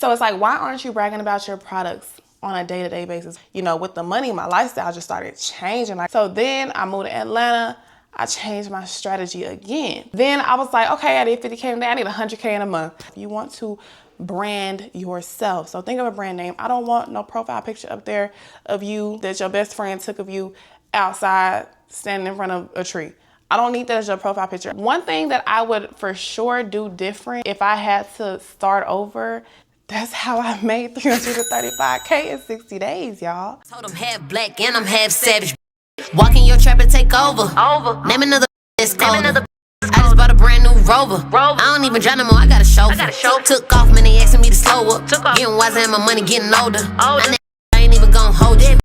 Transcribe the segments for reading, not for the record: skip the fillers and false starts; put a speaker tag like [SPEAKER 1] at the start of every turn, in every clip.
[SPEAKER 1] So it's like, why aren't you bragging about your products on a day-to-day basis? You know, with the money, my lifestyle just started changing. Like, so then I moved to Atlanta. I changed my strategy again. Then I was like, okay, I did 50K a day. I need 100K in a month. You want to brand yourself. So think of a brand name. I don't want no profile picture up there of you that your best friend took of you outside standing in front of a tree. I don't need that as your profile picture. One thing that I would for sure do different if I had to start over, that's how I made 335K in 60 days, y'all.
[SPEAKER 2] Told them half black and I'm half savage. Walk in your trap and take over. Name another that's colder. I just bought a brand new Rover. I don't even drive no more, I got a chauffeur. Took off, man, they asking me to slow up. Getting wiser and my money getting older. I ain't even gon' hold it. And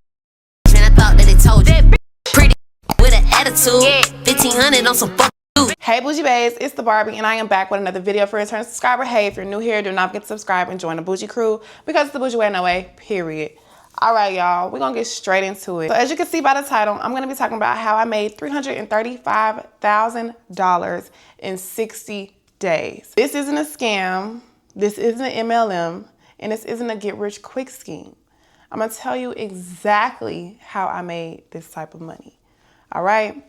[SPEAKER 2] I thought that they told you. Pretty with an attitude. 1500 on some fuck.
[SPEAKER 1] Hey Boujee Babes, it's the Barbie and I am back with another video for a return subscriber. Hey, if you're new here, do not forget to subscribe and join the Boujee crew because it's the Boujee way, no way, period. All right, y'all, we're gonna get straight into it. So as you can see by the title, I'm gonna be talking about how I made $335,000 in 60 days. This isn't a scam, this isn't an MLM, and this isn't a get rich quick scheme. I'm gonna tell you exactly how I made this type of money, all right?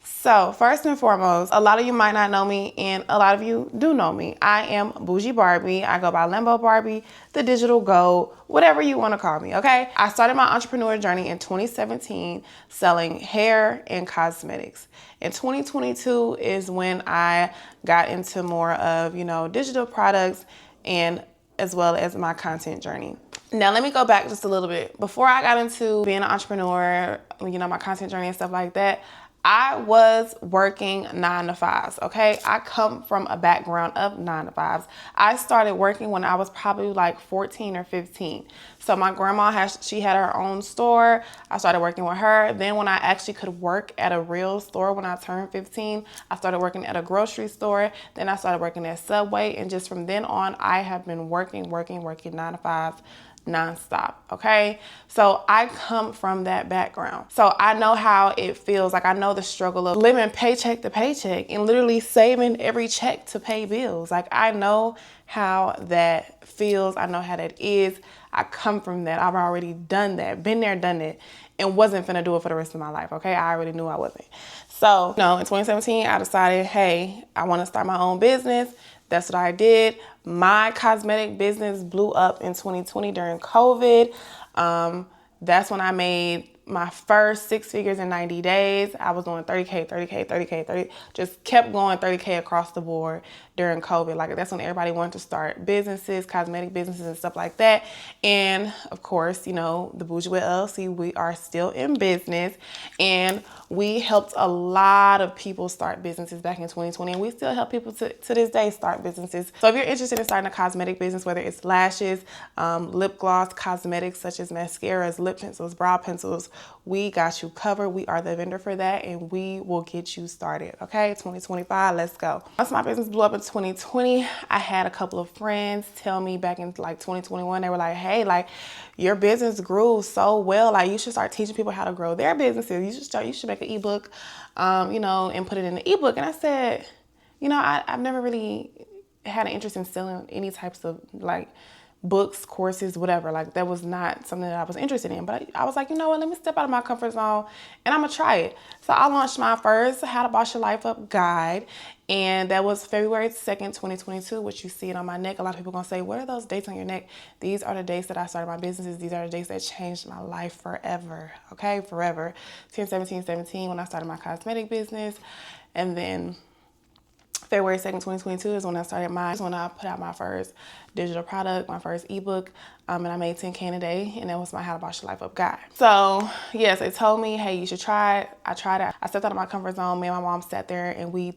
[SPEAKER 1] So first and foremost, a lot of you might not know me and a lot of you do know me. I am Boujee Barbiee. I go by Limbo Barbie, the digital gold, whatever you want to call me, okay? I started my entrepreneur journey in 2017 selling hair and cosmetics. In 2022 is when I got into more of, you know, digital products and as well as my content journey. Now, let me go back just a little bit. Before I got into being an entrepreneur, you know, my content journey and stuff like that, I was working 9 to 5s, okay? I come from a background of 9 to 5s. I started working when I was probably like 14 or 15. So my grandma, she had her own store. I started working with her. Then when I actually could work at a real store when I turned 15, I started working at a grocery store. Then I started working at Subway. And just from then on, I have been working 9 to 5 non-stop, okay? So I come from that background. So I know how it feels. Like I know the struggle of living paycheck to paycheck and literally saving every check to pay bills. Like I know how that feels. I know how that is. I come from that. I've already done that, been there, done it, and wasn't finna do it for the rest of my life, okay? I already knew I wasn't. So, you know, in 2017, I decided, hey, I wanna start my own business. That's what I did. My cosmetic business blew up in 2020 during COVID. That's when I made my first 6 figures in 90 days. I was doing 30K, 30K, 30K, 30, just kept going 30K across the board during COVID. Like that's when everybody wanted to start businesses, cosmetic businesses and stuff like that. And of course, you know, the Boujee with LLC, we are still in business and we helped a lot of people start businesses back in 2020 and we still help people to this day start businesses. So if you're interested in starting a cosmetic business, whether it's lashes, lip gloss, cosmetics such as mascaras, lip pencils, brow pencils, we got you covered. We are the vendor for that and we will get you started, okay? 2025, let's go. Once my business blew up in 2020, I had a couple of friends tell me back in like 2021, they were like, hey, like your business grew so well. Like you should start teaching people how to grow their businesses. You should make an ebook, you know, and put it in the ebook. And I said, you know, I've never really had an interest in selling any types of like books, courses, whatever. Like that was not something that I was interested in. But I was like, you know what, let me step out of my comfort zone and I'm gonna try it. So I launched my first How to Boss Your Life Up guide. And that was February 2nd, 2022, which you see it on my neck. A lot of people gonna say, what are those dates on your neck? These are the dates that I started my businesses. These are the dates that changed my life forever, okay, forever. 10/17/17 when I started my cosmetic business. And then February 2nd, 2022 is when I put out my first digital product, my first ebook, and I made 10K in a day, and that was my How to Boss Your Life Up guide. So yes, they told me, hey, you should try it. I tried it. I stepped out of my comfort zone. Me and my mom sat there and we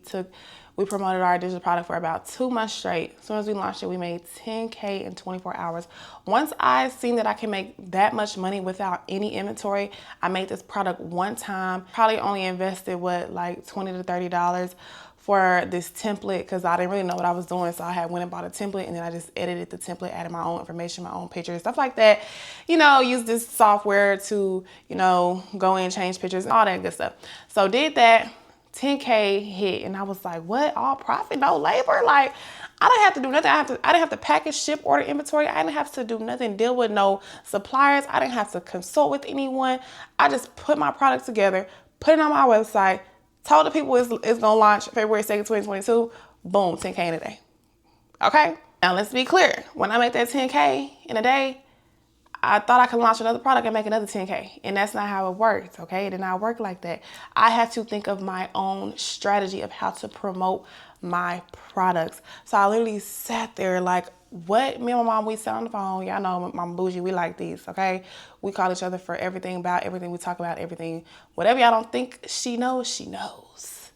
[SPEAKER 1] promoted our digital product for about 2 months straight. As soon as we launched it, we made 10K in 24 hours. Once I seen that I can make that much money without any inventory, I made this product one time, probably only invested like $20 to $30 for this template because I didn't really know what I was doing. So I had went and bought a template and then I just edited the template, added my own information, my own pictures, stuff like that. You know, use this software to, you know, go in, change pictures, all that good stuff. So did that. 10K hit, and I was like, what? All profit, no labor? Like, I didn't have to do nothing. I didn't have to package, ship, order inventory. I didn't have to do nothing, deal with no suppliers. I didn't have to consult with anyone. I just put my product together, put it on my website, told the people it's gonna launch February 2nd, 2022. Boom, 10K in a day. Okay? Now let's be clear. When I make that 10K in a day, I thought I could launch another product and make another 10K. And that's not how it works, okay? It did not work like that. I had to think of my own strategy of how to promote my products. So I literally sat there like, what? Me and my mom, we sat on the phone. Y'all know Mama Boujee, we like these, okay? We call each other for everything, about everything. We talk about everything. Whatever y'all don't think she knows, she knows.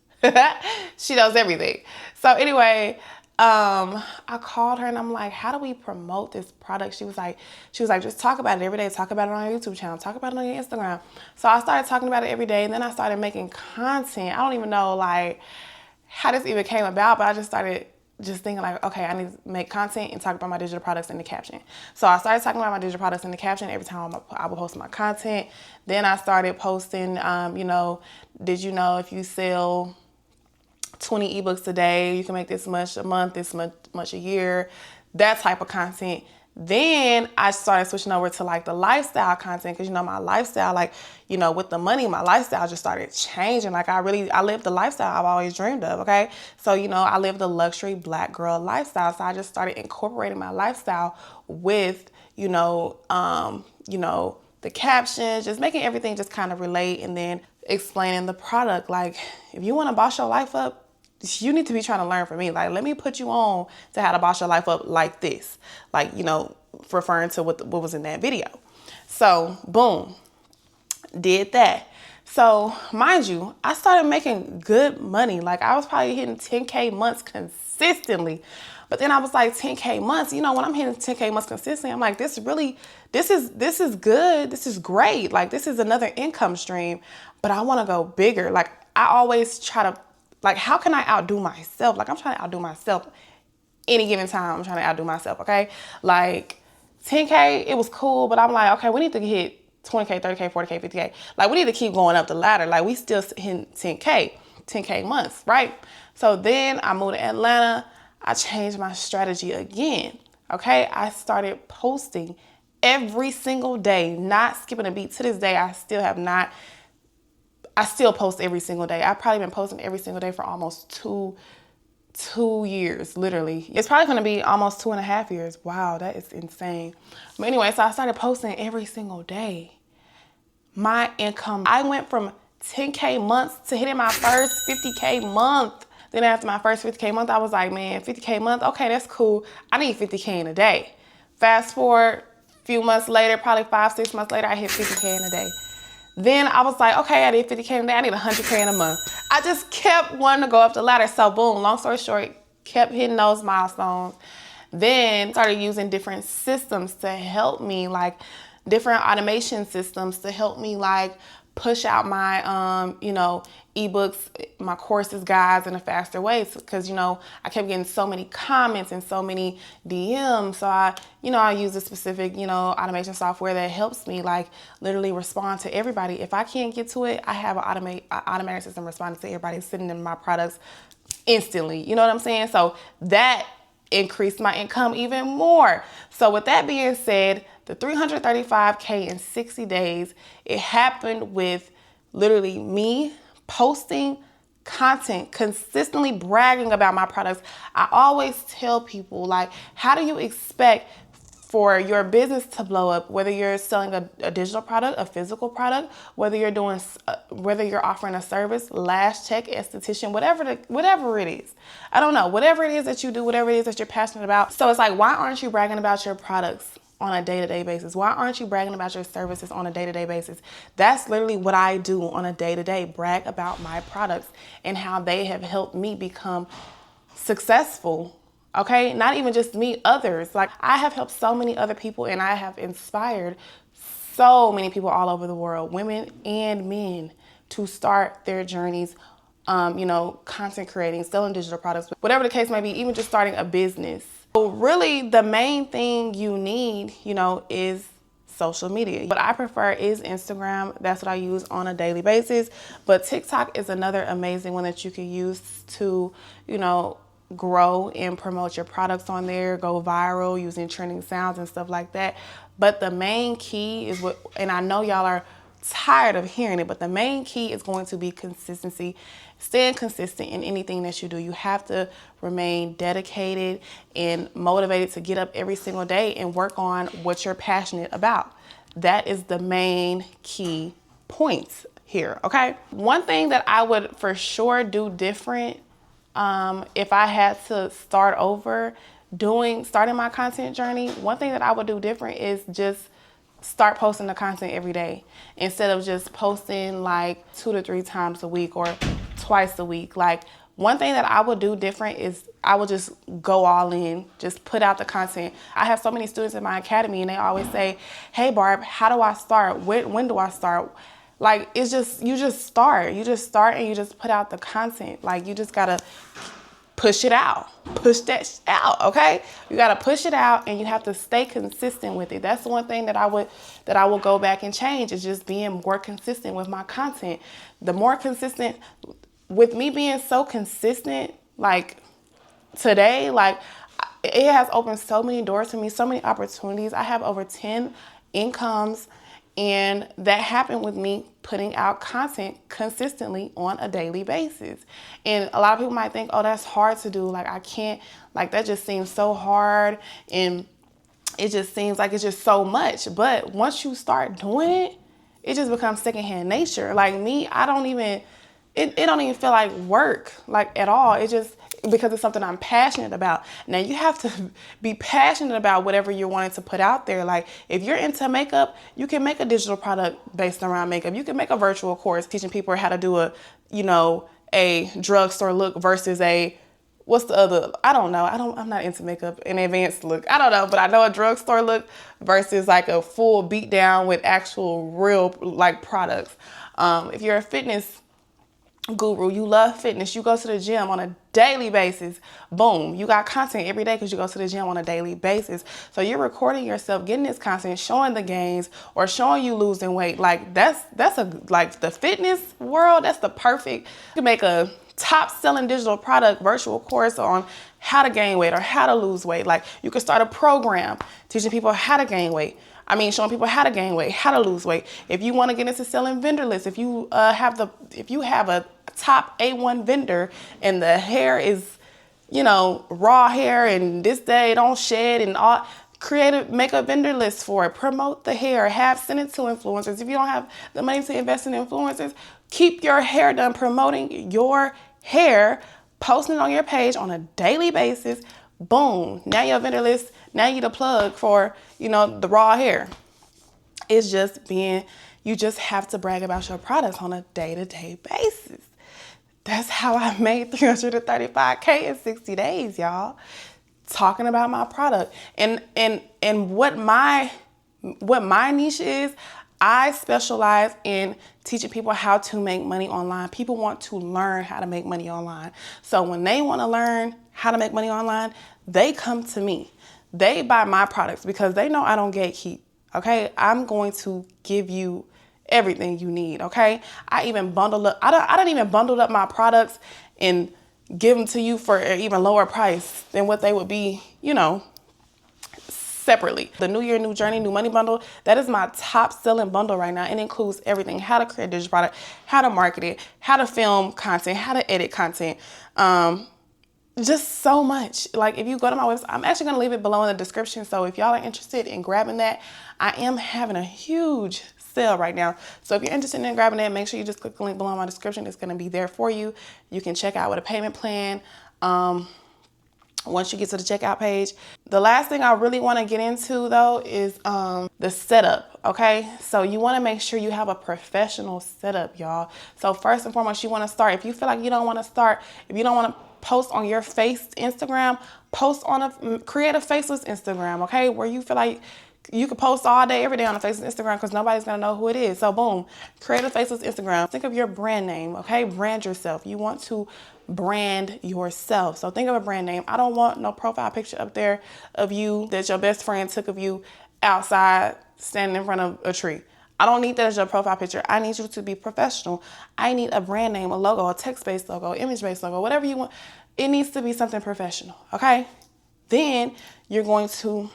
[SPEAKER 1] She knows everything. So anyway, I called her and I'm like, how do we promote this product? She was like, just talk about it every day. Talk about it on your YouTube channel. Talk about it on your Instagram. So I started talking about it every day, and then I started making content. I don't even know like how this even came about, but I just started just thinking like, okay, I need to make content and talk about my digital products in the caption. So I started talking about my digital products in the caption every time I would post my content. Then I started posting, did you know if you sell 20 ebooks a day, you can make this much a month, this much a year, that type of content. Then I started switching over to like the lifestyle content, because my lifestyle, like, with the money, my lifestyle just started changing. Like I lived the lifestyle I've always dreamed of, okay? So, I live the luxury Black girl lifestyle. So I just started incorporating my lifestyle with, the captions, just making everything just kind of relate, and then explaining the product. Like, if you want to boss your life up, you need to be trying to learn from me. Like, let me put you on to how to boss your life up like this. Like, referring to what was in that video. So, boom, did that. So, mind you, I started making good money. Like, I was probably hitting 10K months consistently. But then I was like, 10K months, when I'm hitting 10K months consistently, I'm like, this is good. This is great. Like, this is another income stream, but I want to go bigger. Like, I always try to, like, how can I outdo myself? Like, I'm trying to outdo myself any given time. I'm trying to outdo myself, okay? Like, 10K, it was cool, but I'm like, okay, we need to hit 20K, 30K, 40K, 50K. Like, we need to keep going up the ladder. Like, we still hitting 10K months, right? So then I moved to Atlanta. I changed my strategy again, okay? I started posting every single day, not skipping a beat. To this day, I still post every single day. I've probably been posting every single day for almost two years, literally. It's probably gonna be almost 2.5 years. Wow, that is insane. But anyway, so I started posting every single day. My income, I went from 10K months to hitting my first 50K month. Then after my first 50K month, I was like, man, 50K month, okay, that's cool. I need 50K in a day. Fast forward a few months later, probably 5-6 months later, I hit 50K in a day. Then I was like, okay, I did 50K in a day, I need 100K in a month. I just kept wanting to go up the ladder. So boom, long story short, kept hitting those milestones. Then started using different systems to help me, like different automation systems to help me like push out my, ebooks, my courses, guides in a faster way. Because, I kept getting so many comments and so many DMs. So I use a specific, automation software that helps me like literally respond to everybody. If I can't get to it, I have an automatic system responding to everybody sending in my products instantly. You know what I'm saying? So that increased my income even more. So with that being said, the 335K in 60 days, it happened with literally me posting content, consistently bragging about my products. I always tell people, like, how do you expect for your business to blow up, whether you're selling a digital product, a physical product, whether you're offering a service, lash tech, esthetician, whatever it is. I don't know, whatever it is that you do, whatever it is that you're passionate about. So it's like, why aren't you bragging about your products on a day-to-day basis? Why aren't you bragging about your services on a day-to-day basis? That's literally what I do on a day-to-day, brag about my products and how they have helped me become successful. Okay, not even just me, others. Like, I have helped so many other people, and I have inspired so many people all over the world, women and men, to start their journeys, content creating, selling digital products, whatever the case may be, even just starting a business. So really, the main thing you need, is social media. What I prefer is Instagram. That's what I use on a daily basis. But TikTok is another amazing one that you can use to, you know, grow and promote your products on there, go viral using trending sounds and stuff like that. But the main key is what, and I know y'all are tired of hearing it, but the main key is going to be consistency. Staying consistent in anything that you do. You have to remain dedicated and motivated to get up every single day and work on what you're passionate about. That is the main key points here, okay? One thing that I would for sure do different if I had to start over starting my content journey, one thing that I would do different is just start posting the content every day instead of just posting like 2 to 3 times a week or twice a week. Like, one thing that I would do different is I would just go all in, just put out the content. I have so many students in my academy and they always say, hey Barb, how do I start? When do I start? Like, it's just, you just start and you just put out the content. Like, you just gotta push it out, push that out, okay? You gotta push it out and you have to stay consistent with it. That's the one thing that I will go back and change, is just being more consistent with my content. The more consistent, with me being so consistent, like today, like it has opened so many doors to me, so many opportunities. I have over 10 incomes, and that happened with me putting out content consistently on a daily basis. And a lot of people might think, oh, that's hard to do. Like, I can't, like, that just seems so hard. And it just seems like it's just so much. But once you start doing it, it just becomes secondhand nature. Like me, I don't even, it don't even feel like work, like at all. It just, because it's something I'm passionate about. Now, you have to be passionate about whatever you're wanting to put out there. Like, if you're into makeup, you can make a digital product based around makeup. You can make a virtual course teaching people how to do a drugstore look versus what's the other? I don't know. I'm not into makeup, an advanced look. I don't know, but I know a drugstore look versus like a full beat down with actual real like products. If you're a fitness guru, you love fitness, you go to the gym on a daily basis, boom, you got content every day because you go to the gym on a daily basis. So you're recording yourself, getting this content, showing the gains or showing you losing weight. Like that's like the fitness world, that's the perfect. You can make a top selling digital product virtual course on how to gain weight or how to lose weight. Like, you could start a program teaching people how to gain weight. Showing people how to gain weight, how to lose weight. If you want to get into selling vendor lists, if you have a top A1 vendor and the hair is, raw hair and this day don't shed and all, make a vendor list for it. Promote the hair. Send it to influencers. If you don't have the money to invest in influencers, keep your hair done. Promoting your hair, posting it on your page on a daily basis. Boom. Now your vendor list. Now you the plug for, the raw hair. It's just you just have to brag about your products on a day-to-day basis. That's how I made $335K in 60 days, y'all. Talking about my product. And what my niche is, I specialize in teaching people how to make money online. People want to learn how to make money online. So when they want to learn how to make money online, they come to me. They buy my products because they know I don't gatekeep, okay? I'm going to give you everything you need, okay? I even bundle up, I don't even bundle up my products and give them to you for an even lower price than what they would be, separately. The New Year, New Journey, New Money bundle, that is my top selling bundle right now. It includes everything: how to create a digital product, how to market it, how to film content, how to edit content, just so much. Like, if you go to my website, I'm actually going to leave it below in the description. So if y'all are interested in grabbing that, I am having a huge sale right now. So if you're interested in grabbing that, make sure you just click the link below in my description. It's going to be there for you. You can check out with a payment plan once you get to the checkout page. The last thing I really want to get into though is the setup, okay? So you want to make sure you have a professional setup, y'all. So first and foremost, you want to start. If you feel like you don't want to start, if you don't want to post on your face Instagram, create a faceless Instagram, okay? Where you feel like you can post all day, every day on a faceless Instagram because nobody's going to know who it is. So boom, create a faceless Instagram. Think of your brand name, okay? Brand yourself. You want to brand yourself. So think of a brand name. I don't want no profile picture up there of you that your best friend took of you outside standing in front of a tree. I don't need that as your profile picture. I need you to be professional. I need a brand name, a logo, a text-based logo, image-based logo, whatever you want. It needs to be something professional, okay? Then you're going to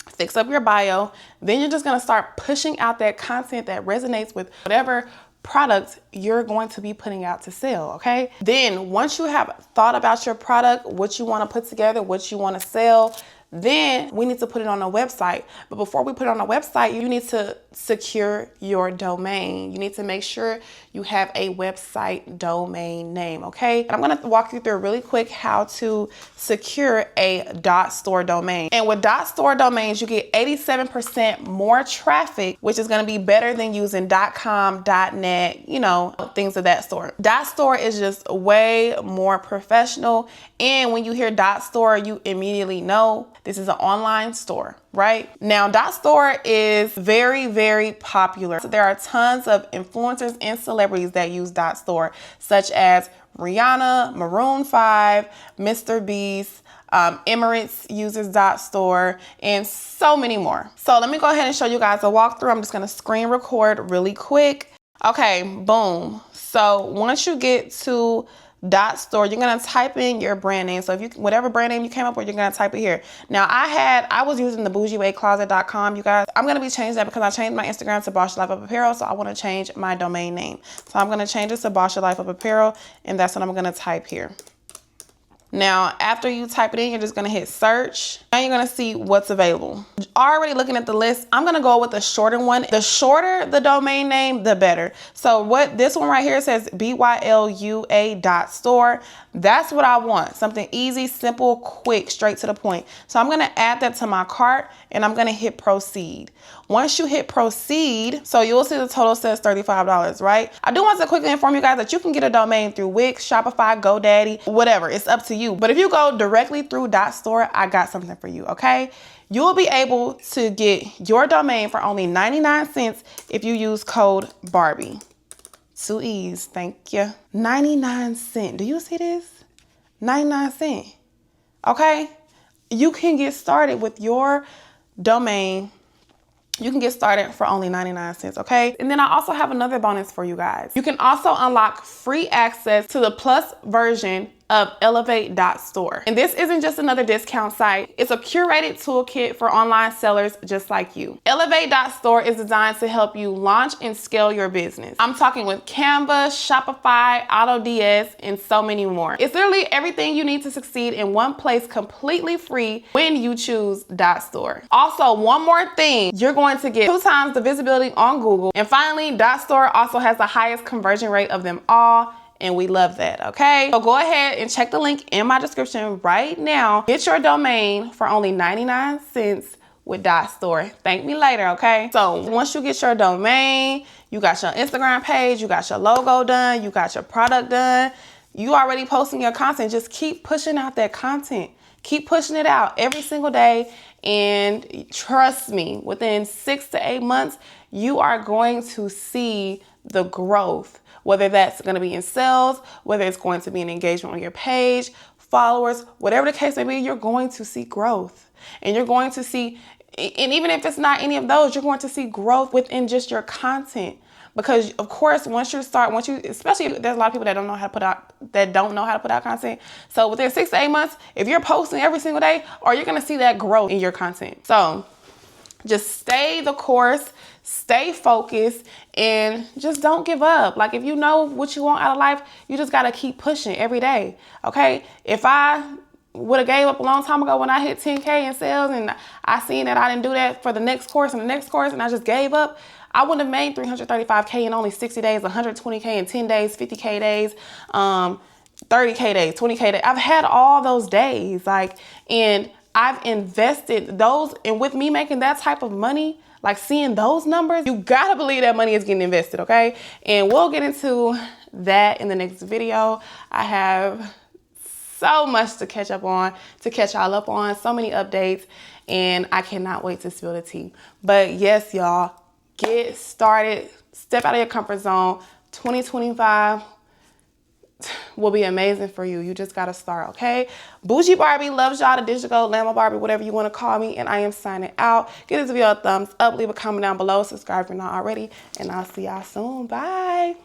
[SPEAKER 1] fix up your bio. Then you're just gonna start pushing out that content that resonates with whatever product you're going to be putting out to sell, okay? Then once you have thought about your product, what you wanna put together, what you wanna sell, then we need to put it on a website. But before we put it on a website, you need to secure your domain. You need to make sure you have a website domain name, okay? And I'm gonna walk you through really quick how to secure a .store domain. And with .store domains, you get 87% more traffic, which is gonna be better than using .com, .net, you know, things of that sort. .store is just way more professional. And when you hear .store, you immediately know this is an online store, right? Now, .store is very, very popular. So there are tons of influencers and celebrities that use .store, such as Rihanna, Maroon 5, Mr. Beast, Emirates uses .store, and so many more. So let me go ahead and show you guys a walkthrough. I'm just gonna screen record really quick. Okay, boom. So once you get to .store, you're gonna type in your brand name. So if you, whatever brand name you came up with, you're gonna type it here. Now I was using the BOUJEEBARBIEE.com, you guys. I'm gonna be changing that because I changed my Instagram to Boss Your Life Up Apparel, so I wanna change my domain name. So I'm gonna change it to Boss Your Life Up Apparel, and that's what I'm gonna type here. Now, after you type it in, you're just gonna hit search. Now you're gonna see what's available. Already looking at the list, I'm gonna go with the shorter one. The shorter the domain name, the better. So what this one right here says BYLUA.store. That's what I want. Something easy, simple, quick, straight to the point. So I'm gonna add that to my cart and I'm gonna hit proceed. Once you hit proceed, so you'll see the total says $35, right? I do want to quickly inform you guys that you can get a domain through Wix, Shopify, GoDaddy, whatever. It's up to you. But if you go directly through .store, I got something for you, okay? You'll be able to get your domain for only 99 cents if you use code Barbie. 2 E's, thank you. 99 cents. Do you see this? 99 cents. Okay? You can get started with your domain. You can get started for only 99 cents, okay? And then I also have another bonus for you guys. You can also unlock free access to the plus version of Elevate.store. And this isn't just another discount site. It's a curated toolkit for online sellers just like you. Elevate.store is designed to help you launch and scale your business. I'm talking with Canva, Shopify, AutoDS, and so many more. It's literally everything you need to succeed in one place, completely free when you choose .store. Also, one more thing, you're going to get 2 times the visibility on Google. And finally, .store also has the highest conversion rate of them all. And we love that, okay? So go ahead and check the link in my description right now. Get your domain for only 99 cents with .store. Thank me later, okay? So once you get your domain, you got your Instagram page, you got your logo done, you got your product done, you already posting your content. Just keep pushing out that content. Keep pushing it out every single day. And trust me, within 6 to 8 months, you are going to see the growth. Whether that's going to be in sales, whether it's going to be an engagement on your page, followers, whatever the case may be, you're going to see growth. And you're going to see, and even if it's not any of those, you're going to see growth within just your content. Because of course, especially there's a lot of people that don't know how to put out content. So within 6 to 8 months, if you're posting every single day, you're going to see that growth in your content. So just stay the course, stay focused, and just don't give up. Like, if you know what you want out of life, you just got to keep pushing every day, okay? If I would have gave up a long time ago when I hit 10K in sales and I seen that I didn't do that for the next course and the next course and I just gave up, I wouldn't have made 335K in only 60 days, 120K in 10 days, 50K days, 30K days, 20K days. I've had all those days, and I've invested those, and with me making that type of money, like seeing those numbers, you gotta believe that money is getting invested, okay? And we'll get into that in the next video. I have so much to catch y'all up on, so many updates, and I cannot wait to spill the tea. But yes, y'all, get started, step out of your comfort zone. 2025, will be amazing for you. You just gotta start, okay? Boujee Barbiee loves y'all, the digital Llama Barbie, whatever you wanna call me, and I am signing out. Give this video a thumbs up, leave a comment down below, subscribe if you're not already, and I'll see y'all soon. Bye.